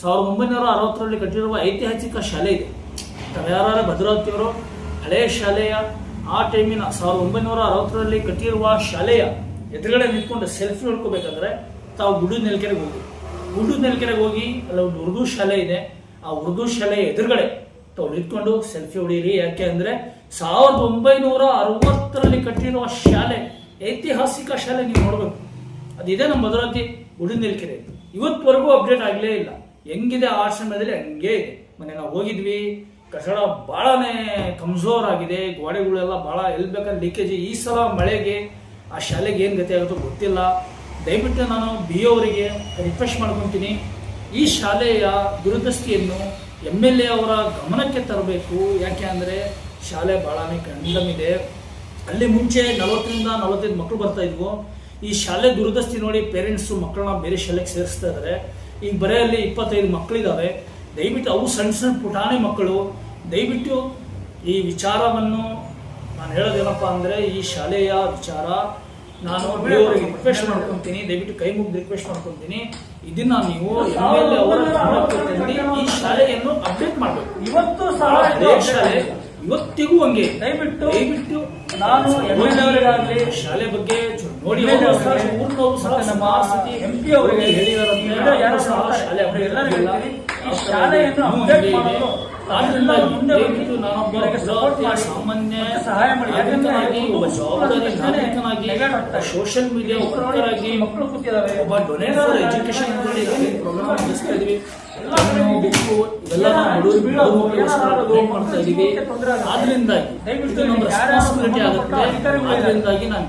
1960ರಲ್ಲಿ ಕಟ್ಟಿರುವ ಐತಿಹಾಸಿಕ ಶಾಲೆ ಇದೆ. ಯಾರು ಭದ್ರಾವತಿಯವರು ಹಳೆಯ ಶಾಲೆಯ ಆ ಟೈಮಿನ 1960ರಲ್ಲಿ ಕಟ್ಟಿರುವ ಶಾಲೆಯ ಎದುರುಗಡೆ ನಿಂತ್ಕೊಂಡು ಸೆಲ್ಫಿ ಹೊಡ್ಕೋಬೇಕಂದ್ರೆ ತಾವು ಗುಡ್ಡು ನೆಲಕೆರೆಗೆ ಹೋಗಿ ಅಲ್ಲಿ ಒಂದು ಉರ್ದು ಶಾಲೆ ಇದೆ. ಆ ಉರ್ದು ಶಾಲೆಯ ಎದುರುಗಡೆ ತಾವು ನಿಂತ್ಕೊಂಡು ಸೆಲ್ಫಿ ಹೊಡೀರಿ. ಯಾಕೆ ಅಂದ್ರೆ 1960ರಲ್ಲಿ ಕಟ್ಟಿರುವ ಶಾಲೆ, ಐತಿಹಾಸಿಕ ಶಾಲೆ ನೀವು ನೋಡ್ಬೇಕು. ಅದಿದೆ ನಮ್ಮ ಭದ್ರಾವತಿ ಗುಡ್ಡು ನೆಲಕೆರೆ. ಇವತ್ತವರೆಗೂ ಅಪ್ಡೇಟ್ ಆಗಲೇ ಇಲ್ಲ. ಹೆಂಗಿದೆ ಆ ಸಮಯದಲ್ಲಿ ಹಂಗೆ ಇದೆ. ಮೊನ್ನೆ ನಾವು ಹೋಗಿದ್ವಿ, ಕಟ್ಟಡ ಬಹಳನೇ ಕಮ್ಜೋರ್ ಆಗಿದೆ, ಗೋಡೆಗಳೆಲ್ಲ ಬಹಳ ಎಲ್ಲಿ ಬೇಕಾದ್ರೆ ಲೀಕೇಜ್. ಈ ಸಲ ಮಳೆಗೆ ಆ ಶಾಲೆಗೆ ಏನು ಗತಿ ಆಗುತ್ತೋ ಗೊತ್ತಿಲ್ಲ. ದಯವಿಟ್ಟು ನಾನು BO ಅವರಿಗೆ ರಿಕ್ವೆಸ್ಟ್ ಮಾಡ್ಕೊತೀನಿ, ಈ ಶಾಲೆಯ ದುರದೃಷ್ಟಿಯನ್ನು MLA ಅವರ ಗಮನಕ್ಕೆ ತರಬೇಕು. ಯಾಕೆ ಅಂದರೆ ಶಾಲೆ ಬಹಳನೇ ಕಂಡಮ್ ಇದೆ. ಅಲ್ಲಿ ಮುಂಚೆ 40ರಿಂದ 45 ಮಕ್ಕಳು ಬರ್ತಾ ಇದ್ವು. ಈ ಶಾಲೆ ದುರದೃಷ್ಟಿ ನೋಡಿ ಪೇರೆಂಟ್ಸು ಮಕ್ಕಳನ್ನ ಬೇರೆ ಶಾಲೆಗೆ ಸೇರಿಸ್ತಾ ಇದ್ದಾರೆ. ಈಗ ಬರೀ ಅಲ್ಲಿ 25 ಮಕ್ಕಳಿದ್ದಾವೆ. ದಯವಿಟ್ಟು ಅವು ಸಣ್ಣ ಪುಟಾಣಿ ಮಕ್ಕಳು. ದಯವಿಟ್ಟು ಈ ವಿಚಾರವನ್ನು ನಾನು ಹೇಳೋದೇನಪ್ಪ ಅಂದರೆ, ಈ ಶಾಲೆಯ ವಿಚಾರ ನಾನು ಅವರಿಗೆ ರಿಕ್ವೆಸ್ಟ್ ಮಾಡ್ಕೊತೀನಿ, ದಯವಿಟ್ಟು ಕೈ ಮುಗಿದು ರಿಕ್ವೆಸ್ಟ್ ಮಾಡ್ಕೊತೀನಿ. ಇದನ್ನ ನೀವು MLA ಅವರ ಗಮನಕ್ಕೆ ತಂದು ಈ ಶಾಲೆಯನ್ನು ಅಪ್ಡೇಟ್ ಮಾಡಬೇಕು. ಇವತ್ತು ಶಾಲೆ ಇವತ್ತಿಗೂ ಹಂಗೆ. ದಯವಿಟ್ಟು ನಾನು MLA ಅವರಿಗಾಗಲಿ ಶಾಲೆ ಬಗ್ಗೆ ನೋಡಿ, ಊರಿನವರು ಸಹ ನಮ್ಮ MP ಅವರಿಗೆ ಹೇಳಿದಾರೆ. ಶಾಲೆಯನ್ನು ಅಪ್ಡೇಟ್ ಮಾಡಲು ಸಾಮಾನ್ಯ ಸಹಾಯ ಮಾಡಿ. ಒಬ್ಬ ಜವಾಬ್ದಾರಿ ನಾಗರಿಕನಾಗಿ, ಸೋಷಿಯಲ್ ಮೀಡಿಯಾ ಉಪಕರಾಗಿ, ಒಬ್ಬ ಡೊನೇಟ್ ಫಾರ್ ಎಜುಕೇಶನ್ ಪ್ರೋಗ್ರಾಮ್ ನಡೆಸ್ತಾ ಇದೀವಿ. ಇವೆಲ್ಲ ಮಾಡ್ತಾ ಇದೀವಿ. ಆದ್ರಿಂದಾಗಿ ನಮ್ಮ ರೆಸ್ಪಾನ್ಸಿಬಿಲಿಟಿ ಆಗುತ್ತೆ. ಆದ್ರಿಂದಾಗಿ ನಾನು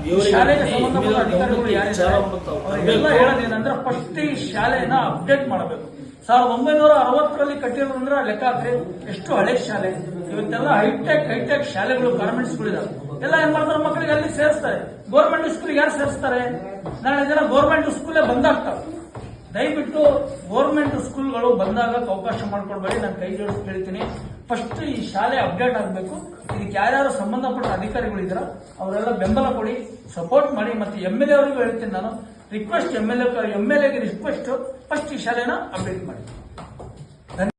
ಹೇಳೋದೇನಂದ್ರೆ ಫಸ್ಟ್ ಈ ಶಾಲೆಯನ್ನ ಅಪ್ಡೇಟ್ ಮಾಡಬೇಕು. 1960ರಲ್ಲಿ ಕಟ್ಟಿರೋದಂದ್ರೆ ಲೆಕ್ಕ ಹಾಕ್ರಿ ಎಷ್ಟು ಹಳೆ ಶಾಲೆ. ಇವತ್ತೆಲ್ಲ ಹೈಟೆಕ್ ಶಾಲೆಗಳು, ಗಾರ್ಮೆಂಟ್ಸ್ಗಳಿದಾವೆ. ಎಲ್ಲ ಏನ್ ಮಾಡ್ತಾರೆ, ಮಕ್ಕಳಿಗೆ ಅಲ್ಲಿ ಸೇರಿಸ್ತಾರೆ. ಗೌರ್ಮೆಂಟ್ ಸ್ಕೂಲ್ಗೆ ಯಾರು ಸೇರಿಸ್ತಾರೆ? ನಾಳೆ ಜನ ಗೌರ್ಮೆಂಟ್ ಸ್ಕೂಲೇ ಬಂದಾಗ್ತಾವೆ. ದಯವಿಟ್ಟು ಗೌರ್ಮೆಂಟ್ ಸ್ಕೂಲ್ಗಳು ಬಂದಾಗ ಅವಕಾಶ ಮಾಡ್ಕೊಡ್ಬೇಡಿ. ನಾನು ಕೈ ಜೋಡಿಸಿ ಕೇಳ್ತೀನಿ, ಫಸ್ಟ್ ಈ ಶಾಲೆ ಅಪ್ಡೇಟ್ ಆಗಬೇಕು. ಇದಕ್ಕೆ ಯಾರ್ಯಾರು ಸಂಬಂಧಪಟ್ಟ ಅಧಿಕಾರಿಗಳಿದ್ದೀರಾ ಅವರೆಲ್ಲ ಬೆಂಬಲ ಕೊಡಿ, ಸಪೋರ್ಟ್ ಮಾಡಿ. ಮತ್ತೆ MLA ಅವರಿಗೂ ಹೇಳ್ತೀನಿ ನಾನು, ರಿಕ್ವೆಸ್ಟ್ MLAಗೆ ರಿಕ್ವೆಸ್ಟ್, ಫಸ್ಟ್ ಈ ಶಾಲೆನ ಅಪ್ಡೇಟ್ ಮಾಡಿ.